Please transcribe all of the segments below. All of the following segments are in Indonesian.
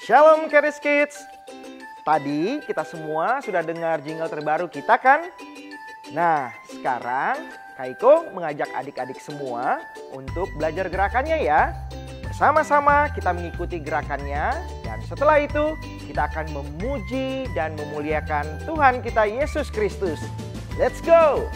Shalom Charis Kids. Tadi kita semua sudah dengar jingle terbaru kita kan? Nah, sekarang Kak Iko mengajak adik-adik semua untuk belajar gerakannya ya. Bersama-sama kita mengikuti gerakannya dan setelah itu kita akan memuji dan memuliakan Tuhan kita Yesus Kristus. Let's go!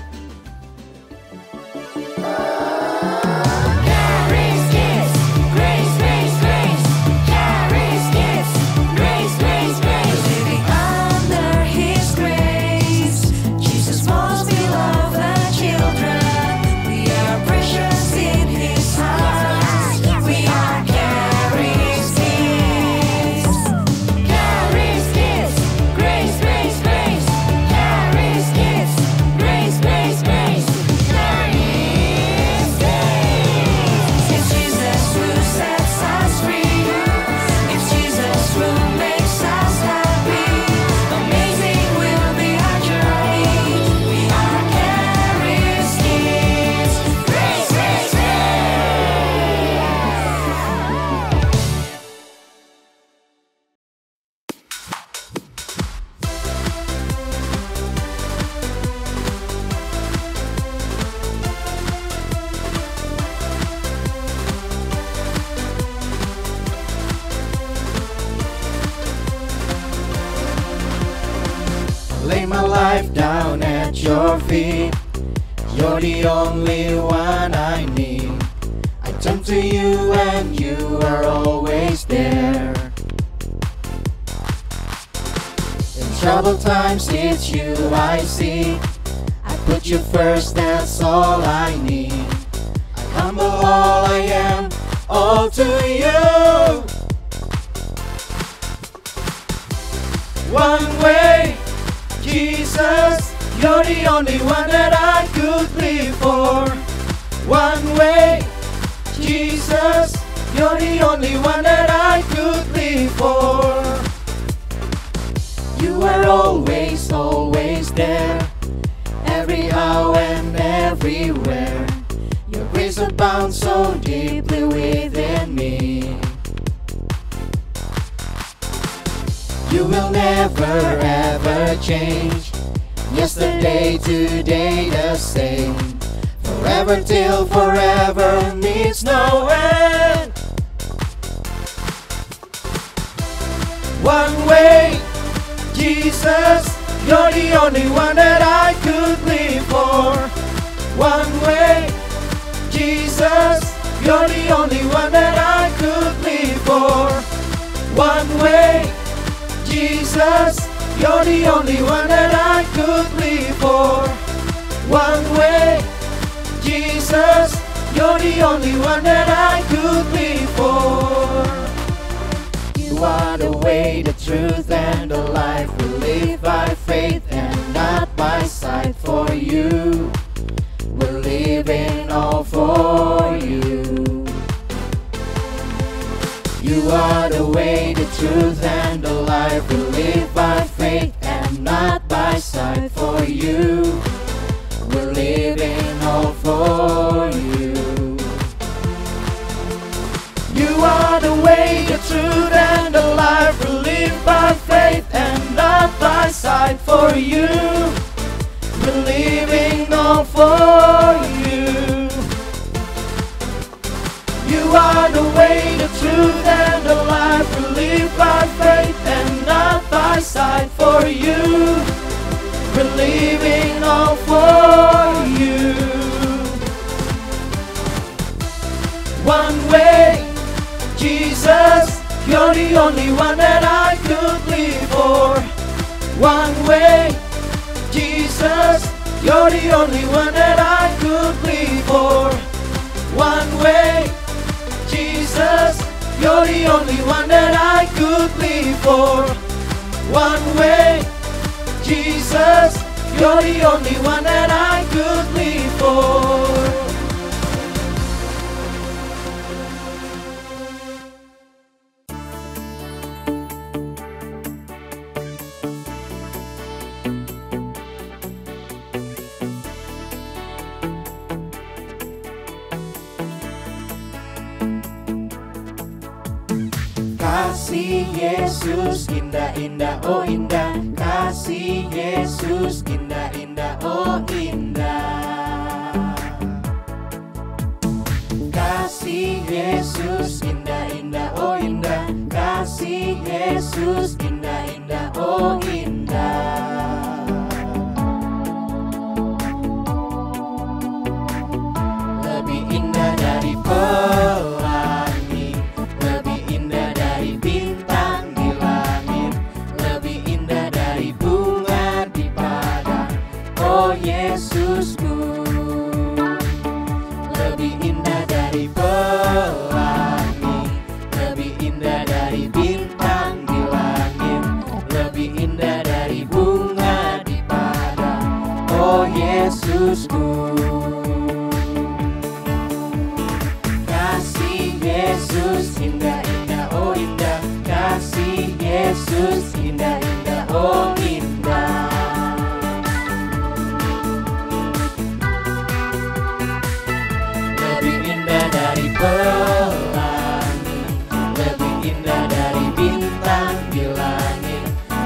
Lay my life down at your feet. You're the only one I need. I turn to you and you are always there. In troubled times it's you I see. I put you first, that's all I need. I humble all I am, all to you. One way, Jesus, you're the only one that I could live for. One way, Jesus, you're the only one that I could live for. You are always, always there, every how and everywhere. Your grace abounds so deeply within me. You will never ever change. Yesterday, today the same. Forever till forever needs no end. One way, Jesus, you're the only one that I could live for. One way, Jesus, you're the only one that I could live for. One way, Jesus, you're the only one that I could live for. One way, Jesus, you're the only one that I could live for. You are the way, the truth, and the life. We live by faith and not by sight. For you, we're living all for you. You are the way, the truth, and the life. We live by faith and not by sight. For you, we're living all for you. You are the way, the truth, and the life. We live by faith and not by sight. For you, we're living all for you. You are the way, the truth, and the life. We live by faith and not by sight. For you, we're living all for you. One way, Jesus, you're the only one that I could live for. One way, Jesus, you're the only one that I could live for. One way, Jesus, you're the only one that I could live for. One way, Jesus, you're the only one that I could live for. Kasih Yesus indah-indah, oh indah. Kasih Yesus indah-indah, oh indah. Kasih Yesus indah-indah, oh indah. Kasih Yesus indah-indah, oh indah. Lebih indah dari pelangi, lebih indah dari bintang di langit, lebih indah dari bunga di padang, oh Yesusku. Lebih indah dari pelangi, lebih indah dari bintang di langit, lebih indah dari bunga di padang, oh Yesusku. Kasih Yesus indah-indah, oh indah. Kasih Yesus indah-indah, oh indah. Lebih indah dari pelangi, lebih indah dari bintang di langit,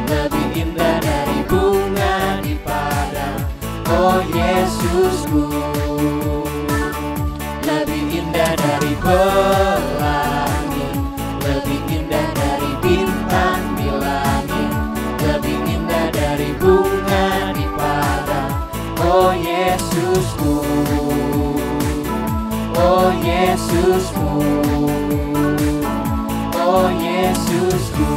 lebih indah dari bunga di padang, oh Yesusku. Lebih indah dari pelangi, lebih indah dari bintang di langit, lebih indah dari bunga di padang, oh Yesusku. Oh Yesusku, oh Yesusku.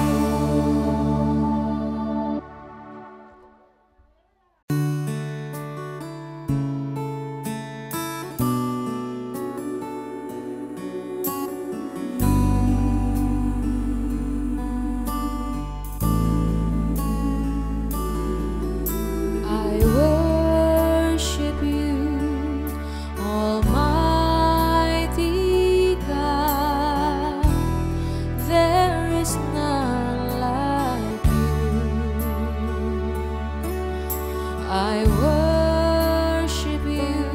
I worship you, Almighty God. There is none like you. I worship you,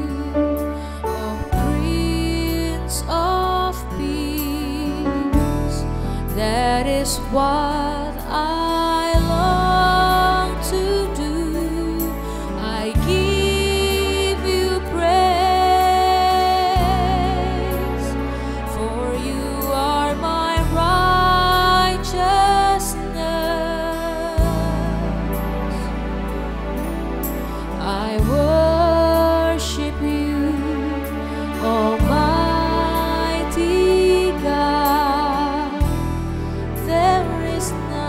O Prince of Peace. That is what I long to do. I give you praise, for you are my righteousness. I worship you, Almighty God. There is none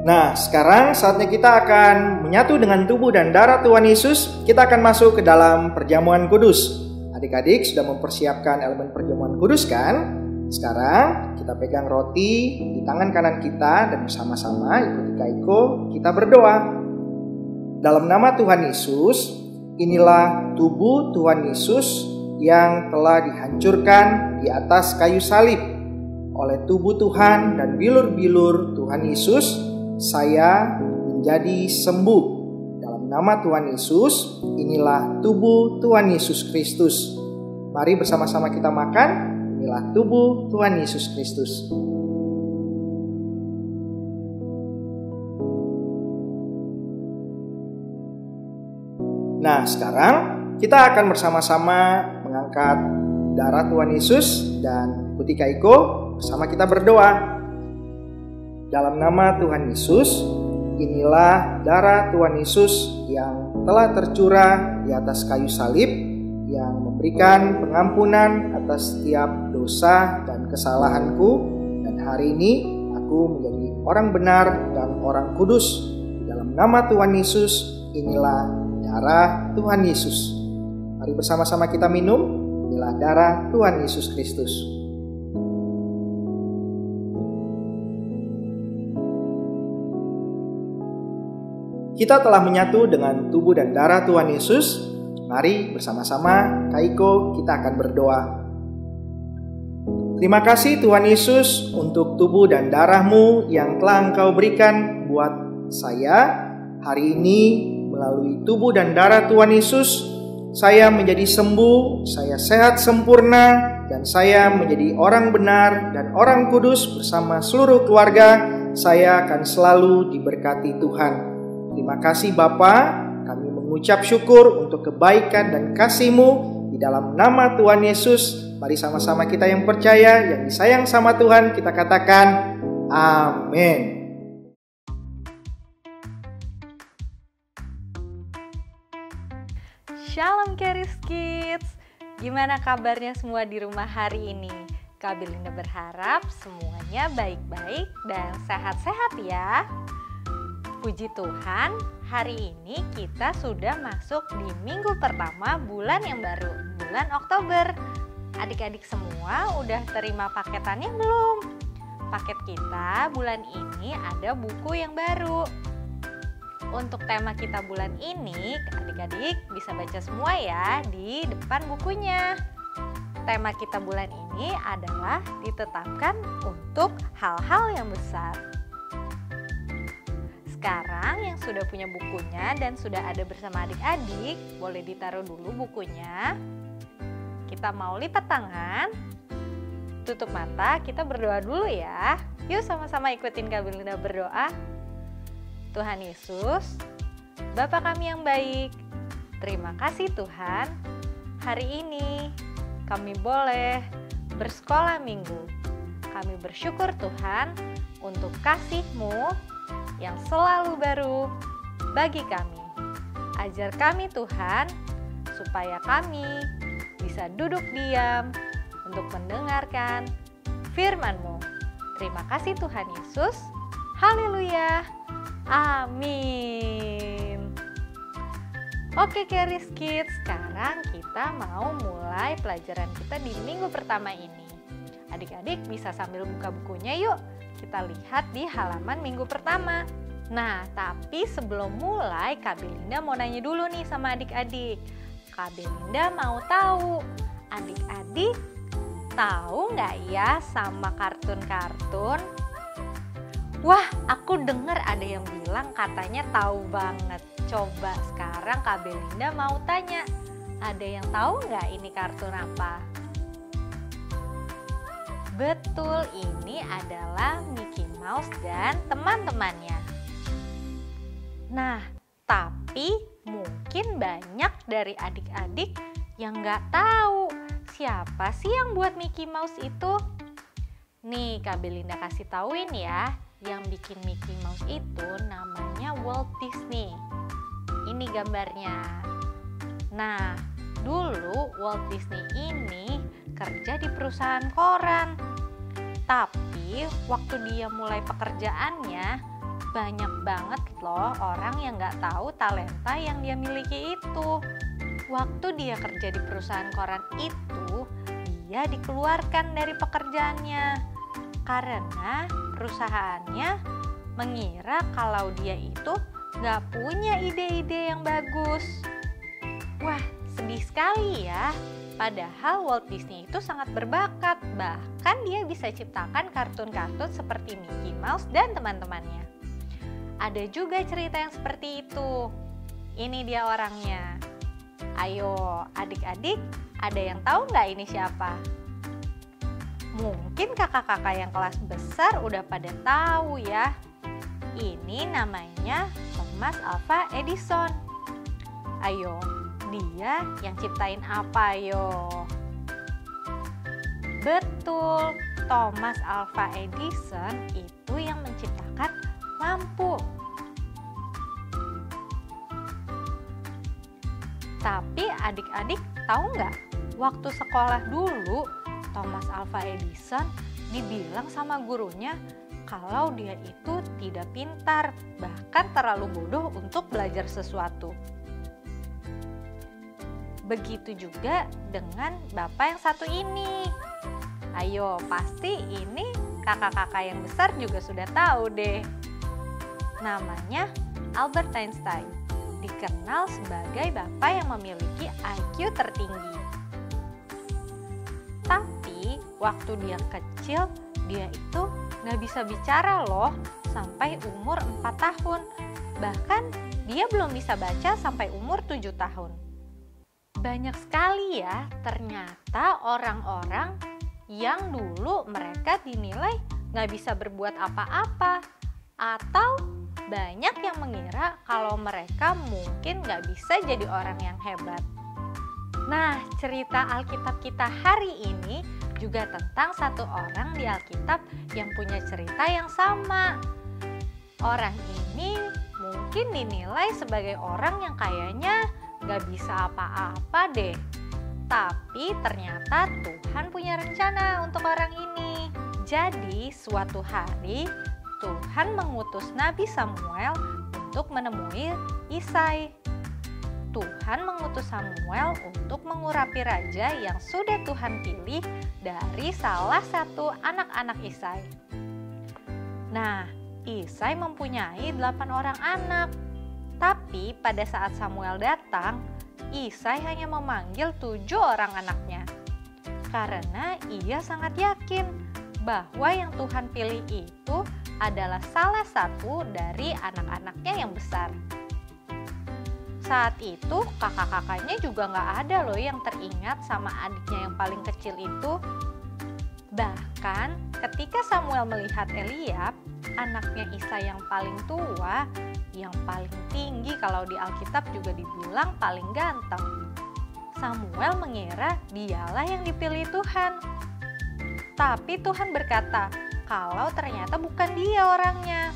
Nah, sekarang saatnya kita akan menyatu dengan tubuh dan darah Tuhan Yesus. Kita akan masuk ke dalam perjamuan kudus. Adik-adik sudah mempersiapkan elemen perjamuan kudus kan? Sekarang kita pegang roti di tangan kanan kita dan bersama-sama ikuti Kak Iko, kita berdoa. Dalam nama Tuhan Yesus, inilah tubuh Tuhan Yesus yang telah dihancurkan di atas kayu salib. Oleh tubuh Tuhan dan bilur-bilur Tuhan Yesus, saya menjadi sembuh. Dalam nama Tuhan Yesus, inilah tubuh Tuhan Yesus Kristus. Mari bersama-sama kita makan. Inilah tubuh Tuhan Yesus Kristus. Nah, sekarang kita akan bersama-sama mengangkat darah Tuhan Yesus dan ikuti Kak Iko bersama kita berdoa. Dalam nama Tuhan Yesus, inilah darah Tuhan Yesus yang telah tercurah di atas kayu salib, yang memberikan pengampunan atas setiap dosa dan kesalahanku. Dan hari ini aku menjadi orang benar dan orang kudus. Dalam nama Tuhan Yesus, inilah darah Tuhan Yesus. Mari bersama-sama kita minum. Inilah darah Tuhan Yesus Kristus. Kita telah menyatu dengan tubuh dan darah Tuhan Yesus. Mari bersama-sama Kak Iko kita akan berdoa. Terima kasih Tuhan Yesus untuk tubuh dan darah-Mu yang telah Engkau berikan buat saya. Hari ini melalui tubuh dan darah Tuhan Yesus, saya menjadi sembuh, saya sehat sempurna, dan saya menjadi orang benar dan orang kudus bersama seluruh keluarga. Saya akan selalu diberkati Tuhan. Terima kasih Bapa, kami mengucap syukur untuk kebaikan dan kasih-Mu di dalam nama Tuhan Yesus. Mari sama-sama kita yang percaya, yang disayang sama Tuhan, kita katakan amin. Shalom Charis Kids, gimana kabarnya semua di rumah hari ini? Kak Belinda berharap semuanya baik-baik dan sehat-sehat ya. Puji Tuhan, hari ini kita sudah masuk di minggu pertama bulan yang baru, bulan Oktober. Adik-adik semua udah terima paketannya belum? Paket kita bulan ini ada buku yang baru. Untuk tema kita bulan ini, adik-adik bisa baca semua ya di depan bukunya. Tema kita bulan ini adalah ditetapkan untuk hal-hal yang besar. Sekarang yang sudah punya bukunya dan sudah ada bersama adik-adik, boleh ditaruh dulu bukunya. Kita mau lipat tangan, tutup mata, kita berdoa dulu ya. Yuk sama-sama ikutin Kak Belinda berdoa. Tuhan Yesus, Bapa kami yang baik, terima kasih Tuhan. Hari ini kami boleh bersekolah minggu. Kami bersyukur Tuhan untuk kasih-Mu yang selalu baru bagi kami. Ajar kami Tuhan, supaya kami bisa duduk diam untuk mendengarkan firman-Mu. Terima kasih Tuhan Yesus. Haleluya. Amin. Oke Charis Kids, sekarang kita mau mulai pelajaran kita di minggu pertama ini. Adik-adik bisa sambil buka bukunya yuk. Kita lihat di halaman minggu pertama. Nah, tapi sebelum mulai, Kak Belinda mau nanya dulu nih sama adik-adik. Kak Belinda mau tahu, adik-adik tahu nggak ya sama kartun-kartun? Wah, aku dengar ada yang bilang katanya tahu banget. Coba sekarang Kak Belinda mau tanya, ada yang tahu nggak ini kartun apa? Betul, ini adalah Mickey Mouse dan teman-temannya. Nah, tapi mungkin banyak dari adik-adik yang nggak tahu siapa sih yang buat Mickey Mouse itu. Nih, Kak Belinda kasih tauin ya, yang bikin Mickey Mouse itu namanya Walt Disney. Ini gambarnya. Nah, dulu Walt Disney ini kerja di perusahaan koran. Tapi waktu dia mulai pekerjaannya, banyak banget loh orang yang nggak tahu talenta yang dia miliki itu. Waktu dia kerja di perusahaan koran itu, dia dikeluarkan dari pekerjaannya karena perusahaannya mengira kalau dia itu nggak punya ide-ide yang bagus. Wah, sedih sekali ya. Padahal Walt Disney itu sangat berbakat, bahkan dia bisa ciptakan kartun-kartun seperti Mickey Mouse dan teman-temannya. Ada juga cerita yang seperti itu. Ini dia orangnya. Ayo adik-adik, ada yang tahu nggak ini siapa? Mungkin kakak-kakak yang kelas besar udah pada tahu ya. Ini namanya Thomas Alva Edison. Ayo, dia yang ciptain apa yo? Betul, Thomas Alva Edison itu yang menciptakan lampu. Tapi adik-adik tahu nggak? Waktu sekolah dulu, Thomas Alva Edison dibilang sama gurunya kalau dia itu tidak pintar, bahkan terlalu bodoh untuk belajar sesuatu. Begitu juga dengan bapak yang satu ini. Ayo, pasti ini kakak-kakak yang besar juga sudah tahu deh. Namanya Albert Einstein, dikenal sebagai bapak yang memiliki IQ tertinggi. Tapi waktu dia kecil, dia itu nggak bisa bicara loh sampai umur 4 tahun. Bahkan dia belum bisa baca sampai umur 7 tahun. Banyak sekali ya ternyata orang-orang yang dulu mereka dinilai nggak bisa berbuat apa-apa, atau banyak yang mengira kalau mereka mungkin nggak bisa jadi orang yang hebat. Nah, cerita Alkitab kita hari ini juga tentang satu orang di Alkitab yang punya cerita yang sama. Orang ini mungkin dinilai sebagai orang yang kayaknya gak bisa apa-apa deh. Tapi ternyata Tuhan punya rencana untuk orang ini. Jadi suatu hari Tuhan mengutus Nabi Samuel untuk menemui Isai. Tuhan mengutus Samuel untuk mengurapi raja yang sudah Tuhan pilih dari salah satu anak-anak Isai. Nah, Isai mempunyai 8 orang anak. Tapi pada saat Samuel datang, Isai hanya memanggil 7 orang anaknya. Karena ia sangat yakin bahwa yang Tuhan pilih itu adalah salah satu dari anak-anaknya yang besar. Saat itu kakak-kakaknya juga nggak ada loh yang teringat sama adiknya yang paling kecil itu. Bahkan ketika Samuel melihat Eliab, anaknya Isai yang paling tua, yang paling tinggi, kalau di Alkitab juga dibilang paling ganteng, Samuel mengira dialah yang dipilih Tuhan. Tapi Tuhan berkata kalau ternyata bukan dia orangnya.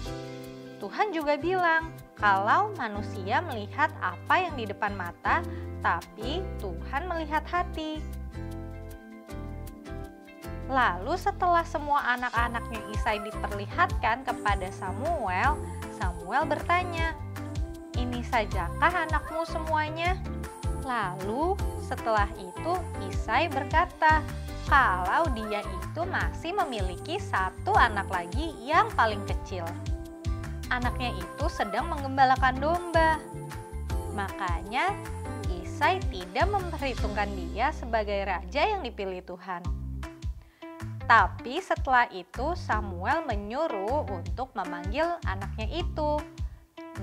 Tuhan juga bilang kalau manusia melihat apa yang di depan mata, tapi Tuhan melihat hati. Lalu setelah semua anak-anaknya Isai diperlihatkan kepada Samuel, Samuel bertanya, "Ini sajakah anakmu semuanya?" Lalu setelah itu Isai berkata, kalau dia itu masih memiliki satu anak lagi yang paling kecil. Anaknya itu sedang menggembalakan domba. Makanya Isai tidak memperhitungkan dia sebagai raja yang dipilih Tuhan. Tapi setelah itu Samuel menyuruh untuk memanggil anaknya itu.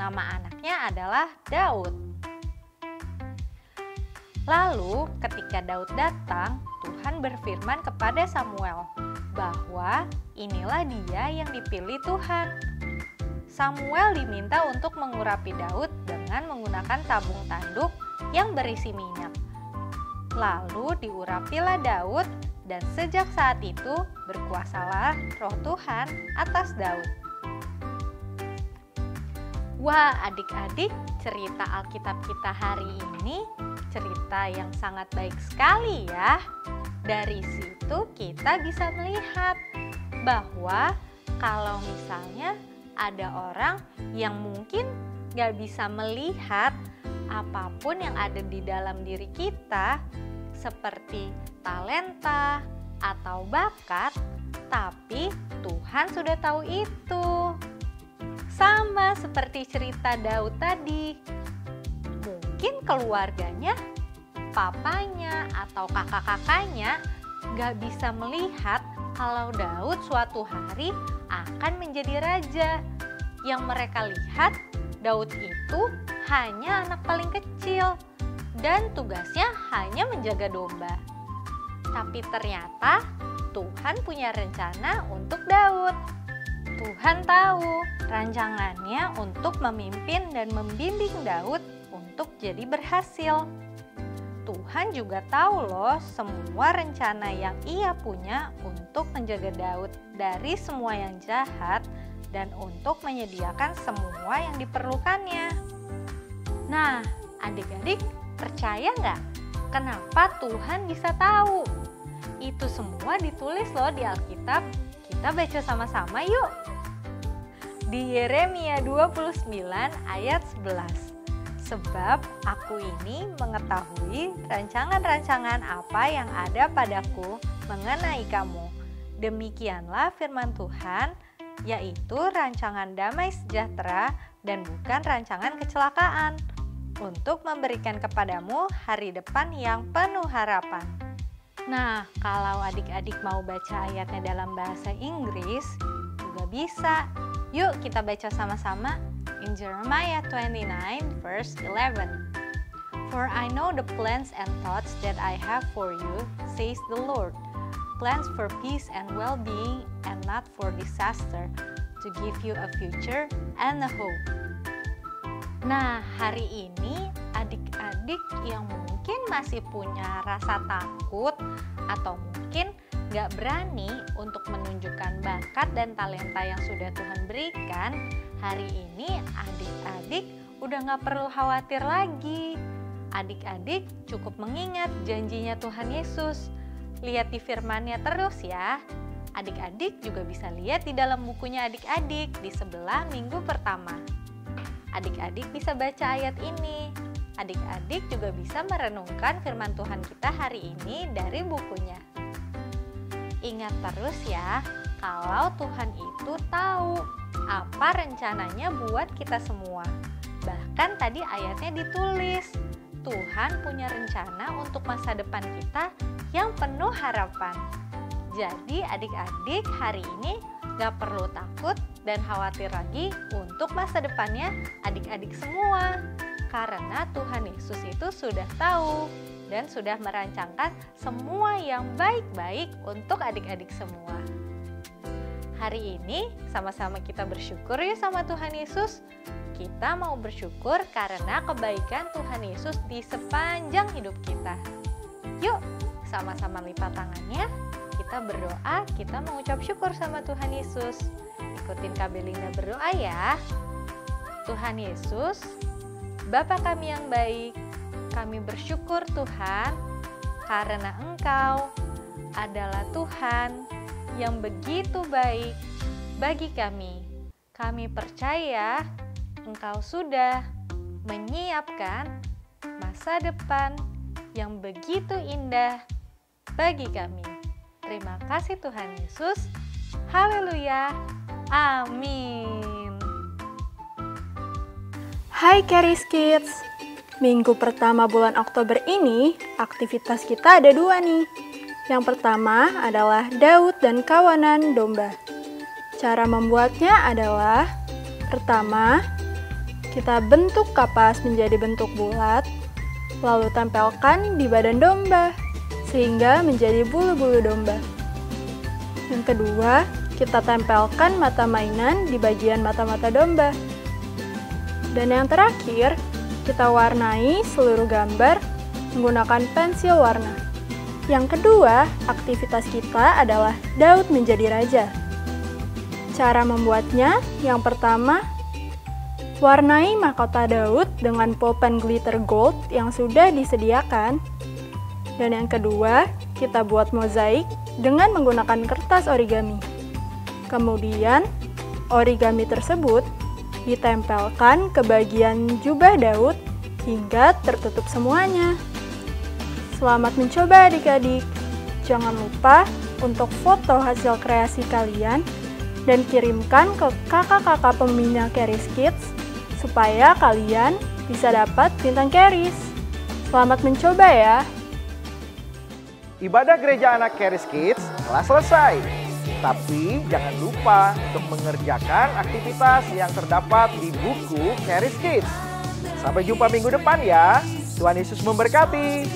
Nama anaknya adalah Daud. Lalu ketika Daud datang, Tuhan berfirman kepada Samuel bahwa inilah dia yang dipilih Tuhan. Samuel diminta untuk mengurapi Daud dengan menggunakan tabung tanduk yang berisi minyak. Lalu diurapilah Daud, dan sejak saat itu berkuasalah Roh Tuhan atas Daud. Wah, adik-adik, cerita Alkitab kita hari ini cerita yang sangat baik sekali ya. Dari situ kita bisa melihat bahwa kalau misalnya ada orang yang mungkin gak bisa melihat apapun yang ada di dalam diri kita, seperti talenta atau bakat, tapi Tuhan sudah tahu itu. Sama seperti cerita Daud tadi, mungkin keluarganya, papanya atau kakak-kakaknya gak bisa melihat kalau Daud suatu hari akan menjadi raja. Yang mereka lihat, Daud itu hanya anak paling kecil dan tugasnya hanya menjaga domba. Tapi ternyata Tuhan punya rencana untuk Daud. Tuhan tahu rancangannya untuk memimpin dan membimbing Daud untuk jadi berhasil. Tuhan juga tahu loh semua rencana yang Ia punya untuk menjaga Daud dari semua yang jahat dan untuk menyediakan semua yang diperlukannya. Nah, adik-adik percaya nggak kenapa Tuhan bisa tahu? Itu semua ditulis loh di Alkitab. Kita baca sama-sama yuk. Di Yeremia 29 ayat 11. Sebab aku ini mengetahui rancangan-rancangan apa yang ada padaku mengenai kamu. Demikianlah firman Tuhan, yaitu rancangan damai sejahtera dan bukan rancangan kecelakaan, untuk memberikan kepadamu hari depan yang penuh harapan. Nah, kalau adik-adik mau baca ayatnya dalam bahasa Inggris, juga bisa. Yuk kita baca sama-sama. In Jeremiah 29 verse 11. For I know the plans and thoughts that I have for you, says the Lord, plans for peace and well-being and not for disaster, to give you a future and a hope. Nah, hari ini adik-adik yang mungkin masih punya rasa takut atau mungkin gak berani untuk menunjukkan bakat dan talenta yang sudah Tuhan berikan, hari ini adik-adik udah gak perlu khawatir lagi. Adik-adik cukup mengingat janjinya Tuhan Yesus. Lihat di firman-Nya terus ya. Adik-adik juga bisa lihat di dalam bukunya adik-adik di sebelah minggu pertama. Adik-adik bisa baca ayat ini. Adik-adik juga bisa merenungkan firman Tuhan kita hari ini dari bukunya. Ingat terus ya, kalau Tuhan itu tahu apa rencananya buat kita semua. Bahkan tadi ayatnya ditulis, Tuhan punya rencana untuk masa depan kita yang penuh harapan. Jadi adik-adik hari ini gak perlu takut dan khawatir lagi untuk masa depannya adik-adik semua. Karena Tuhan Yesus itu sudah tahu dan sudah merancangkan semua yang baik-baik untuk adik-adik semua. Hari ini sama-sama kita bersyukur ya sama Tuhan Yesus. Kita mau bersyukur karena kebaikan Tuhan Yesus di sepanjang hidup kita. Yuk, sama-sama lipat tangannya. Kita berdoa, kita mengucap syukur sama Tuhan Yesus. Ikutin Kak Belinda berdoa ya. Tuhan Yesus, Bapa kami yang baik, kami bersyukur Tuhan karena Engkau adalah Tuhan yang begitu baik bagi kami. Kami percaya Engkau sudah menyiapkan masa depan yang begitu indah bagi kami. Terima kasih Tuhan Yesus. Haleluya. Amin. Hai Caris Kids, minggu pertama bulan Oktober ini aktivitas kita ada 2 nih. Yang pertama adalah Daud dan kawanan domba. Cara membuatnya adalah, pertama, kita bentuk kapas menjadi bentuk bulat, lalu tempelkan di badan domba, sehingga menjadi bulu-bulu domba. Yang kedua, kita tempelkan mata mainan di bagian mata-mata domba. Dan yang terakhir, kita warnai seluruh gambar menggunakan pensil warna. Yang kedua, aktivitas kita adalah Daud menjadi raja. Cara membuatnya, yang pertama, warnai mahkota Daud dengan pulpen glitter gold yang sudah disediakan. Dan yang kedua, kita buat mozaik dengan menggunakan kertas origami. Kemudian, origami tersebut ditempelkan ke bagian jubah Daud hingga tertutup semuanya. Selamat mencoba adik-adik. Jangan lupa untuk foto hasil kreasi kalian dan kirimkan ke kakak-kakak pembina Keris Kids supaya kalian bisa dapat bintang Keris. Selamat mencoba ya. Ibadah gereja anak Keris Kids telah selesai. Tapi jangan lupa untuk mengerjakan aktivitas yang terdapat di buku Keris Kids. Sampai jumpa minggu depan ya. Tuhan Yesus memberkati.